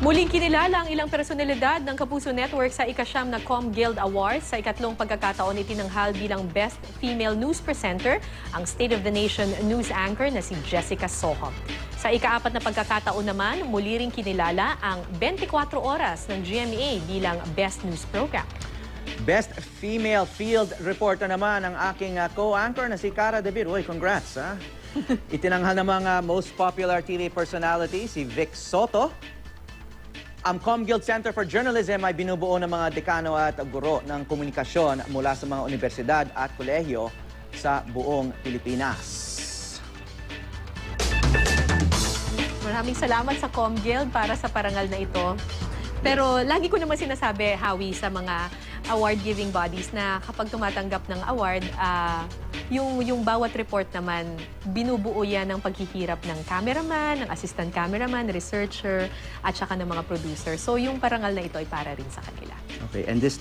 Muling kinilala ang ilang personalidad ng Kapuso Network sa ika-9 na ComGuild Awards. Sa ikatlong pagkakataon itinanghal bilang Best Female News Presenter ang State of the Nation news anchor na si Jessica Soho. Sa ika-4 na pagkakataon naman, muli ring kinilala ang 24 Oras ng GMA bilang Best News Program. Best Female Field Reporter naman ang aking co-anchor na si Cara De Viruy. Congrats, ha? Itinanghal ng mga most popular TV personality si Vic Soto. Ang ComGuild Center for Journalism ay binubuo ng mga dekano at guro ng komunikasyon mula sa mga universidad at kolehiyo sa buong Pilipinas. Maraming salamat sa ComGuild para sa parangal na ito. Pero lagi ko naman sinasabi, Howie, sa mga award-giving bodies na kapag tumatanggap ng award, yung bawat report naman, binubuo yan ng paghihirap ng cameraman, ng assistant cameraman, researcher, at saka ng mga producer. So yung parangal na ito ay para rin sa kanila. Okay, and this